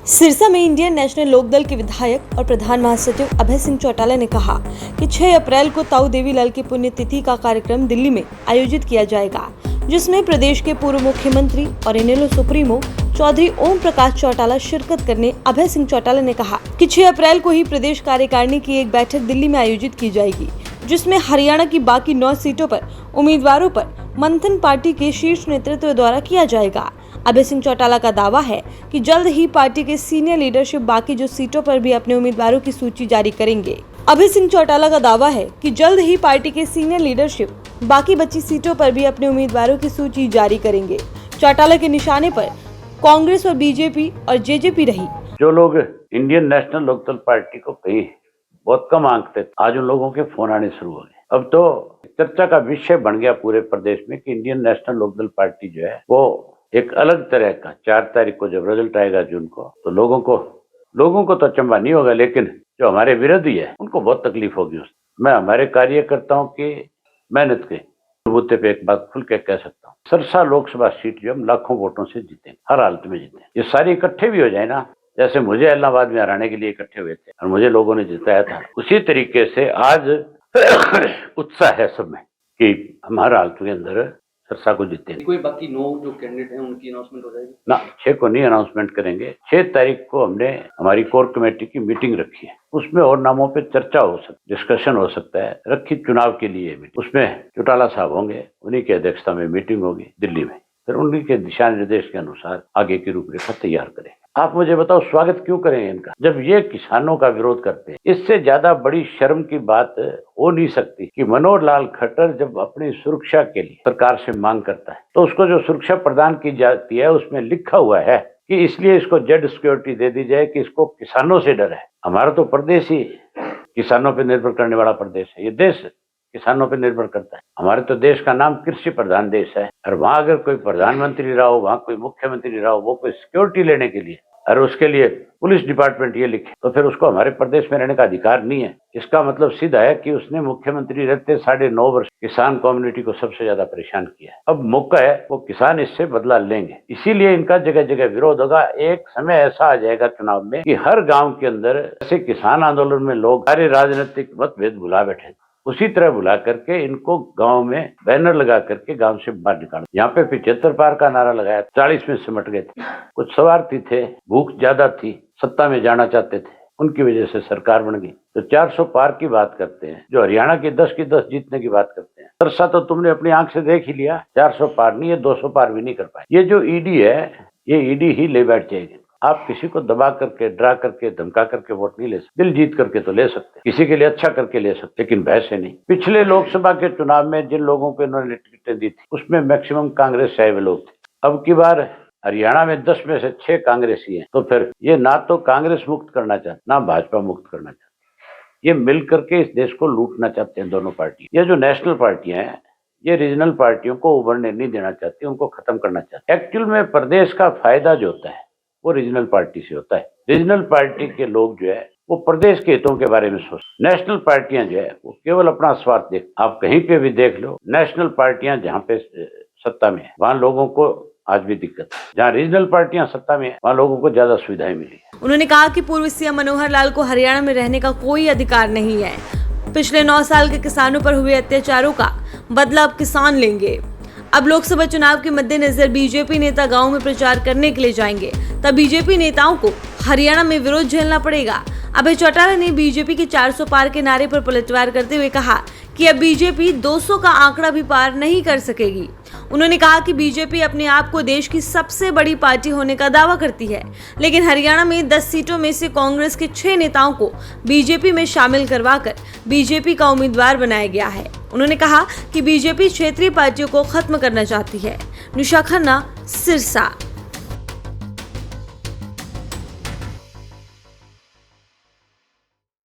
सिरसा में Indian national Lokdal के विधायक और प्रधान महासचिव अभय सिंह चौटाला ने कहा कि 6 अप्रैल को ताऊ देवीलाल की पुण्यतिथि का कार्यक्रम दिल्ली में आयोजित किया जाएगा, जिसमें प्रदेश के पूर्व मुख्यमंत्री और इनेलो सुप्रीमो चौधरी ओम प्रकाश चौटाला शिरकत करने। अभय सिंह चौटाला ने कहा कि 6 अप्रैल को ही प्रदेश कार्यकारिणी की एक बैठक दिल्ली में आयोजित की जाएगी, जिसमें हरियाणा की बाकी 9 सीटों पर उम्मीदवारों पर मंथन पार्टी के शीर्ष नेतृत्व द्वारा किया जाएगा। अभय सिंह चौटाला का दावा है कि जल्द ही पार्टी के सीनियर लीडरशिप बाकी जो सीटों पर भी अपने उम्मीदवारों की सूची जारी करेंगे। अभय सिंह चौटाला का दावा है कि जल्द ही पार्टी के सीनियर लीडरशिप बाकी बची सीटों पर भी अपने उम्मीदवारों की सूची जारी करेंगे। चौटाला के निशाने पर कांग्रेस और बीजेपी और जेजेपी रही। जो लोग इंडियन नेशनल लोकदल पार्टी को कहीं बहुत कम आंकते थे, आज उन लोगों के फोन आने शुरू हो गए। अब तो चर्चा का विषय बन गया पूरे प्रदेश में कि इंडियन नेशनल लोकदल पार्टी जो है वो एक अलग तरह का 4 तारीख को जब रिजल्ट आएगा जून को, तो लोगों को तो अचंभा नहीं होगा, लेकिन जो हमारे विरोधी है उनको बहुत तकलीफ होगी। मैं हमारे कार्यकर्ताओं की मेहनत के बूते पे एक बात खुल के कह सकता हूँ, सिरसा लोकसभा सीट जो हम लाखों वोटों से जीतेंगे, हर हालत में जीतेंगे। ये सारे इकट्ठे भी हो जाए ना, जैसे मुझे इलाहाबाद में हराने के लिए इकट्ठे हुए थे और मुझे लोगों ने जिताया था, उसी तरीके से आज उत्साह है सब में कि हमारा हालत के अंदर सिरसा को जीतेंगे। कोई बाकी 9 जो कैंडिडेट हैं उनकी अनाउंसमेंट हो जाएगी ना, 6 को नहीं अनाउंसमेंट करेंगे। 6 तारीख को हमने हमारी कोर कमेटी की मीटिंग रखी है, उसमें और नामों पे चर्चा हो सकती, डिस्कशन हो सकता है, रखी चुनाव के लिए मीटिंग। उसमें चौटाला साहब होंगे, उन्हीं की अध्यक्षता में मीटिंग होगी दिल्ली में, फिर उन्हीं के दिशा निर्देश के अनुसार आगे की रूपरेखा तैयार करेंगे। आप मुझे बताओ, स्वागत क्यों करें इनका जब ये किसानों का विरोध करते हैं? इससे ज्यादा बड़ी शर्म की बात हो नहीं सकती कि मनोहर लाल खट्टर जब अपनी सुरक्षा के लिए सरकार से मांग करता है तो उसको जो सुरक्षा प्रदान की जाती है उसमें लिखा हुआ है कि इसलिए इसको जेड सिक्योरिटी दे दी जाए कि इसको किसानों से डर है। हमारा तो प्रदेश ही किसानों पर निर्भर करने वाला प्रदेश है, ये देश किसानों पर निर्भर करता है। हमारे तो देश का नाम कृषि प्रधान देश है, और वहाँ अगर कोई प्रधानमंत्री रहा हो, वहाँ कोई मुख्यमंत्री रहा हो, वो कोई सिक्योरिटी लेने के लिए और उसके लिए पुलिस डिपार्टमेंट ये लिखे तो फिर उसको हमारे प्रदेश में रहने का अधिकार नहीं है। इसका मतलब सीधा है कि उसने मुख्यमंत्री रहते 9.5 वर्ष किसान कम्युनिटी को सबसे ज्यादा परेशान किया है। अब मौका है, वो किसान इससे बदला लेंगे, इसीलिए इनका जगह जगह विरोध होगा। एक समय ऐसा आ जाएगा चुनाव में कि हर गाँव के अंदर ऐसे किसान आंदोलन में लोग सारे राजनीतिक मतभेद भुला बैठे, उसी तरह बुला करके इनको गांव में बैनर लगा करके गांव से बाहर निकाला। यहाँ पे 75 पार का नारा लगाया, 40 में सिमट गए थे। कुछ स्वार्थी थे, भूख ज्यादा थी, सत्ता में जाना चाहते थे, उनकी वजह से सरकार बन गई। तो 400 पार की बात करते हैं, जो हरियाणा की 10 की 10 जीतने की बात करते हैं। सिरसा तो तुमने अपनी आंख से देख ही लिया, 400 पार नहीं, ये 200 पार भी नहीं कर पाए। ये जो ईडी है, ये ईडी ही ले बैठ जाएगी। आप किसी को दबा करके, डरा करके, धमका करके वोट नहीं ले सकते। दिल जीत करके तो ले सकते, किसी के लिए अच्छा करके ले सकते, लेकिन वैसे नहीं। पिछले लोकसभा के चुनाव में जिन लोगों को इन्होंने टिकटें दी थी उसमें मैक्सिमम कांग्रेस से आए हुए लोग थे। अब की बार हरियाणा में 10 में से 6 कांग्रेसी हैं, तो फिर ये ना तो कांग्रेस मुक्त करना चाहते, ना भाजपा मुक्त करना चाहते। ये मिल करके इस देश को लूटना चाहते हैं दोनों पार्टी। ये जो नेशनल पार्टियां हैं, ये रीजनल पार्टियों को उभरने नहीं देना चाहती, उनको खत्म करना चाहते। एक्चुअल में प्रदेश का फायदा जो होता है वो रीजनल पार्टी से होता है। रीजनल पार्टी के लोग जो है वो प्रदेश के हितों के बारे में सोचते। नेशनल पार्टियां जो है वो केवल अपना स्वार्थ देख। आप कहीं पे भी देख लो, नेशनल पार्टियां जहाँ पे सत्ता में है वहाँ लोगों को आज भी दिक्कत है, जहाँ रीजनल पार्टियां सत्ता में है वहाँ लोगों को ज्यादा सुविधाएं मिली है। उन्होंने कहा कि पूर्व सीएम मनोहर लाल को हरियाणा में रहने का कोई अधिकार नहीं है। पिछले 9 साल के किसानों पर हुए अत्याचारों का बदला अब किसान लेंगे। अब लोकसभा चुनाव के मद्देनजर बीजेपी नेता गांव में प्रचार करने के लिए जाएंगे, तब बीजेपी नेताओं को हरियाणा में विरोध झेलना पड़ेगा। अभय चौटाला ने बीजेपी के 400 पार के नारे पर पलटवार करते हुए कहा कि अब बीजेपी 200 का आंकड़ा भी पार नहीं कर सकेगी। उन्होंने कहा कि बीजेपी अपने आप को देश की सबसे बड़ी पार्टी होने का दावा करती है, लेकिन हरियाणा में 10 सीटों में से कांग्रेस के 6 नेताओं को बीजेपी में शामिल करवाकर बीजेपी का उम्मीदवार बनाया गया है। उन्होंने कहा कि बीजेपी क्षेत्रीय पार्टियों को खत्म करना चाहती है। निशा खन्ना, सिरसा।